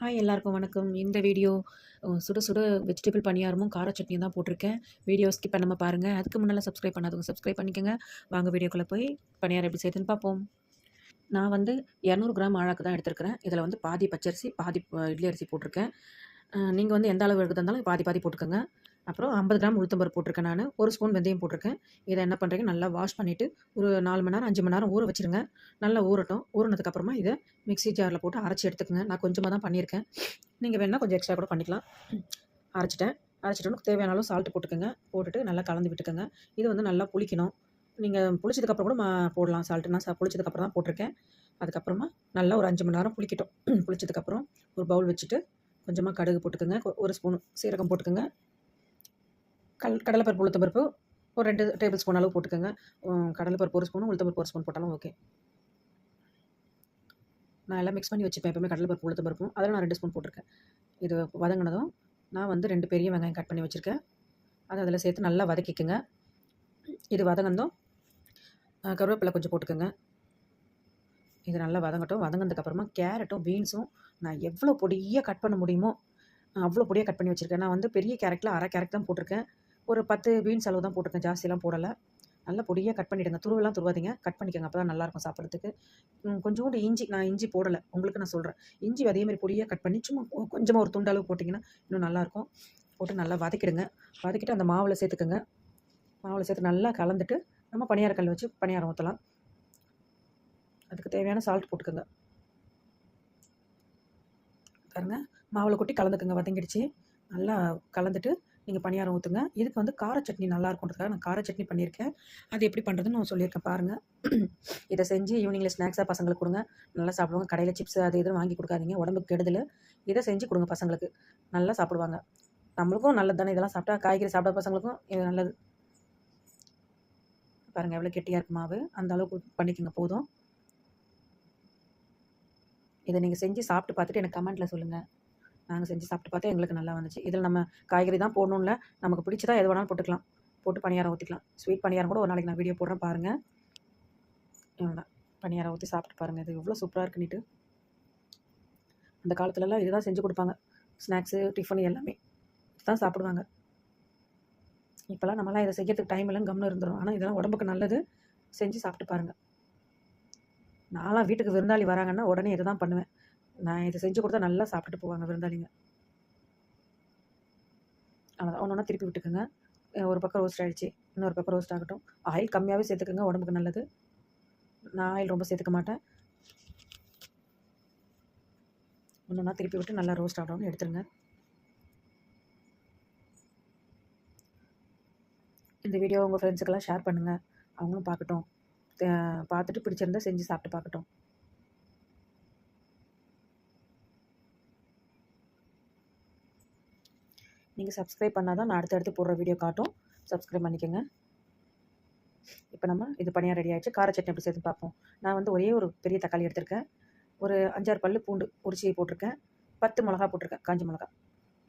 Hi எல்லாருக்கும் வணக்கம். இந்த வீடியோ சுட சுட வெஜிடபிள் பணியாரமும், கார சட்னியும் தான் போட்டிருக்கேன். வீடியோ ஸ்கிப் பண்ணாம பாருங்க. அதுக்கு முன்னால சப்ஸ்கிரைப் பண்ணாதவங்க சப்ஸ்கிரைப் பண்ணிக்கங்க. வாங்க வீடியோக்குள்ள போய் பணியாரம் எப்படி செய்யுதுன்னு பார்ப்போம். நான் வந்து 200 கிராம் ஆழாக்கு தான் எடுத்துருக்கிறேன். இதில் வந்து பாதி பச்சரிசி, பாதி இட்லி அரிசி போட்டிருக்கேன். நீங்கள் வந்து எந்த அளவு எடுக்கிறதா இருந்தாலும் பாதி பாதி போட்டுக்கோங்க. அப்புறம் 50 கிராம் உளுத்தம்பருப்பு போட்டிருக்கேன் நான். 1 ஸ்பூன் வெந்தயம் போட்டிருக்கேன். இதை என்ன பண்ணுறீங்க, நல்லா வாஷ் பண்ணிவிட்டு ஒரு 4 மணி நேரம் 5 மணி நேரம் ஊற வச்சுருங்க. நல்லா ஊறட்டும். ஊறினதுக்கப்புறமா இதை மிக்ஸி ஜாரில் போட்டு அரைச்சி எடுத்துக்கோங்க. நான் கொஞ்சமாக தான் பண்ணியிருக்கேன். நீங்கள் வேணால் கொஞ்சம் எக்ஸ்ட்ரா கூட பண்ணிக்கலாம். அரைச்சிட்டேன். அரைச்சிட்டோன்னு தேவையான அளவு சால்ட்டு போட்டுக்கோங்க. போட்டுட்டு நல்லா கலந்து விட்டுக்கோங்க. இது வந்து நல்லா புளிக்கணும். நீங்கள் புளிச்சதுக்கப்புறம் கூட போடலாம் சால்ட்டு. நான் புளிச்சதுக்கப்புறம் தான் போட்டிருக்கேன். அதுக்கப்புறமா நல்லா ஒரு 5 மணி நேரம் புளிக்கட்டும். புளிச்சதுக்கப்புறம் ஒரு பவுல் வச்சுட்டு கொஞ்சமாக கடுகு போட்டுக்கோங்க. 1 ஸ்பூன் சீரகம் போட்டுக்கோங்க. கடலைப்பருப்பு, உளுத்தம்பருப்பு ஒரு 2 டேபிள் ஸ்பூன் அளவு போட்டுக்கோங்க. கடலைப்பருப்பு 1 ஸ்பூன், உளுத்தம்பருப்பு 1 ஸ்பூன் போட்டாலும் ஓகே. நான் எல்லாம் மிக்ஸ் பண்ணி வச்சுப்பேன் எப்பவுமே, கடலைப்பருப்பு உளுத்தம்பருப்பும். அதில் நான் 2 ஸ்பூன் போட்டிருக்கேன். இது வதங்கினதும் நான் வந்து 2 பெரிய வெங்காயம் கட் பண்ணி வச்சுருக்கேன். அதை அதில் சேர்த்து நல்லா வதக்கிக்கோங்க. இது வதங்கினதும் கருவேப்பிலை கொஞ்சம் போட்டுக்கோங்க. இது நல்லா வதங்கட்டும். வதங்கினதுக்கப்புறமா கேரட்டும் பீன்ஸும் நான் எவ்வளோ பொடியாக கட் பண்ண முடியுமோ அவ்வளோ பொடியாக கட் பண்ணி வச்சுருக்கேன். நான் வந்து பெரிய கேரட்டில் அரை கேரட் தான் போட்டிருக்கேன். ஒரு 10 பீன்ஸ் அளவு தான் போட்டிருக்கேன். ஜாஸ்தியெல்லாம் போடலை. நல்லா பொடியாக கட் பண்ணிவிடுங்க. துருவெல்லாம் துருவாதீங்க, கட் பண்ணிக்கோங்க. அப்போ தான் நல்லாயிருக்கும் சாப்பிட்றதுக்கு. கொஞ்சோண்டு இஞ்சி, நான் இஞ்சி போடலை, உங்களுக்கு நான் சொல்கிறேன். இஞ்சி அதேமாதிரி பொடியாக கட் பண்ணி சும்மா கொஞ்சமாக ஒரு துண்டு அளவு போட்டிங்கன்னா இன்னும் நல்லாயிருக்கும். போட்டு நல்லா வதக்கிடுங்க. வதக்கிட்டு அந்த மாவில் சேர்த்துக்கோங்க. மாவில் சேர்த்து நல்லா கலந்துட்டு நம்ம பணியாரக்கல் வச்சு பணியாரம் ஊற்றலாம். அதுக்கு தேவையான சால்ட் போட்டுக்கோங்க. பாருங்கள், மாவில் கொட்டி கலந்துக்குங்க. வதங்கிடுச்சு. நல்லா கலந்துட்டு நீங்கள் பணியாரம் ஊற்றுங்க. இதுக்கு வந்து கார சட்னி நல்லா இருக்குன்றதுக்காக நான் கார சட்னி பண்ணியிருக்கேன். அது எப்படி பண்ணுறதுன்னு நான் சொல்லியிருக்கேன் பாருங்கள். இதை செஞ்சு ஈவினிங்கில் ஸ்நாக்ஸாக பசங்களுக்கு கொடுங்க. நல்லா சாப்பிடுவாங்க. கடையில் சிப்ஸ் அது இதுன்னு வாங்கி கொடுக்காதீங்க, உடம்புக்கு கெடுதல். இதை செஞ்சு கொடுங்க பசங்களுக்கு, நல்லா சாப்பிடுவாங்க. நம்மளுக்கும் நல்லது தானே இதெல்லாம் சாப்பிட்டா. காய்கறி சாப்பிட பசங்களுக்கும் இது நல்லது. பாருங்கள் எவ்வளோ கெட்டியாக இருக்கு மாவு. அந்த அளவுக்கு பண்ணிக்கோங்க போதும். இதை நீங்கள் செஞ்சு சாப்பிட்டு பார்த்துட்டு எனக்கு கமெண்ட்டில் சொல்லுங்கள். நாங்கள் செஞ்சு சாப்பிட்டு பார்த்தா எங்களுக்கு நல்லா வந்துச்சு. இதில் நம்ம காய்கறி தான் போடணும்ல, நமக்கு பிடிச்சதா எது வேணாலும் போட்டுக்கலாம். போட்டு பணியாரம் ஊற்றிக்கலாம். ஸ்வீட் பணியாரம் கூட ஒரு நாளைக்கு நான் வீடியோ போடுறேன் பாருங்கள். இவ்வளோதான், பணியாரம் ஊற்றி சாப்பிட்டு பாருங்கள். இது எவ்வளோ சூப்பராக இருக்குன்னுட்டு. அந்த காலத்துலலாம் இதுதான் செஞ்சு கொடுப்பாங்க. ஸ்நாக்ஸு, டிஃபன் எல்லாமே இதுதான் சாப்பிடுவாங்க. இப்போலாம் நம்மளாம் இதை செய்யறதுக்கு டைம் இல்லைன்னு கம்முன்னு இருந்துடும். ஆனால் இதெல்லாம் உடம்புக்கு நல்லது. செஞ்சு சாப்பிட்டு பாருங்கள். நான்லாம் வீட்டுக்கு விருந்தாளி வராங்கன்னா உடனே இதை தான் பண்ணுவேன். நான் இதை செஞ்சு கொடுத்தா நல்லா சாப்பிட்டுட்டு போவாங்க விருந்தாளிங்க. அவ்வளோதான், ஒன்று ஒன்றா திருப்பி விட்டுக்குங்க. ஒரு பக்கம் ரோஸ்ட் ஆகிடுச்சு, இன்னொரு பக்கம் ரோஸ்ட் ஆகட்டும். ஆயில் கம்மியாகவே சேர்த்துக்குங்க, உடம்புக்கு நல்லது. நான் ஆயில் ரொம்ப சேர்த்துக்க மாட்டேன். ஒன்று ஒன்றா திருப்பி விட்டு நல்லா ரோஸ்ட் ஆகணும்னு எடுத்துருங்க. இந்த வீடியோ உங்கள் ஃப்ரெண்ட்ஸுக்கெல்லாம் ஷேர் பண்ணுங்கள். அவங்களும் பார்க்கட்டும். பார்த்துட்டு பிடிச்சிருந்தா செஞ்சு சாப்பிட்டு பார்க்கட்டும். நீங்கள் சப்ஸ்கிரைப் பண்ணால் தான் நான் அடுத்தடுத்து போடுற வீடியோ காட்டும். சப்ஸ்கிரைப் பண்ணிக்கோங்க. இப்போ நம்ம இது பணியாக ரெடி ஆகிடுச்சு. கார சட்னி எப்படி சேர்த்து பார்ப்போம். நான் வந்து ஒரே ஒரு பெரிய தக்காளி எடுத்திருக்கேன். ஒரு 5-6 பல்லு பூண்டு உரிச்சி போட்டிருக்கேன். 10 மிளகா போட்டிருக்கேன், காஞ்ச மிளகா.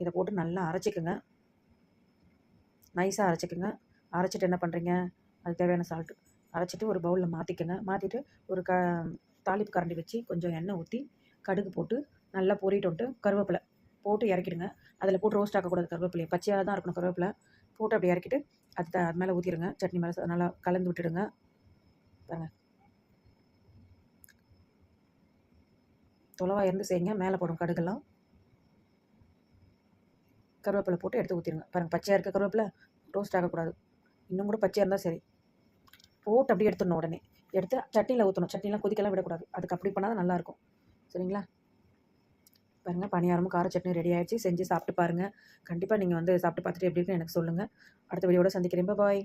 இதை போட்டு நல்லா அரைச்சிக்கோங்க. நைஸாக அரைச்சிக்கோங்க. அரைச்சிட்டு என்ன பண்ணுறீங்க, அது தேவையான சால்ட்டு அரைச்சிட்டு ஒரு பவுலில் மாற்றிக்கோங்க. மாற்றிட்டு ஒரு தாளிப்பு கரண்டி வச்சு கொஞ்சம் எண்ணெய் ஊற்றி கடுகு போட்டு நல்லா பொரிட்டோன்ட்டு கருவேப்பிலை போட்டு இறக்கிடுங்க. அதில் போட்டு ரோஸ்ட் ஆக்கக்கூடாது. கருவேப்பிலையை பச்சையாக தான் இருக்கணும். கருவேப்பிலை போட்டு அப்படி இறக்கிட்டு அது மேலே ஊற்றிடுங்க. சட்னி மேலே நல்லா கலந்து விட்டுடுங்க. பாருங்கள், தொலைவாக இருந்து செய்யுங்க. மேலே போடும் கடுகெல்லாம். கருவேப்பிலை போட்டு எடுத்து ஊற்றிடுங்க. பாருங்கள், பச்சையாக இருக்க கருவேப்பிலை ரோஸ்ட் ஆகக்கூடாது. இன்னும் கூட பச்சையாக இருந்தால் சரி. போட்டு அப்படியே எடுத்துடணும். உடனே எடுத்து சட்னியில் ஊற்றணும். சட்னிலாம் கொதிக்கலாம் விடக்கூடாது. அதுக்கு அப்படி பண்ணால் தான் நல்லாயிருக்கும். சரிங்களா? பாருங்கள், பணியாரமும் கார சட்னி ரெடி ஆகிடுச்சு. செஞ்சு சாப்பிட்டு பாருங்கள். கண்டிப்பாக நீங்கள் வந்து சாப்பிட்டு பார்த்துட்டு எப்படி இருக்குன்னு எனக்கு சொல்லுங்கள். அடுத்த வீடியோட சந்திக்கிறேன். பாய்.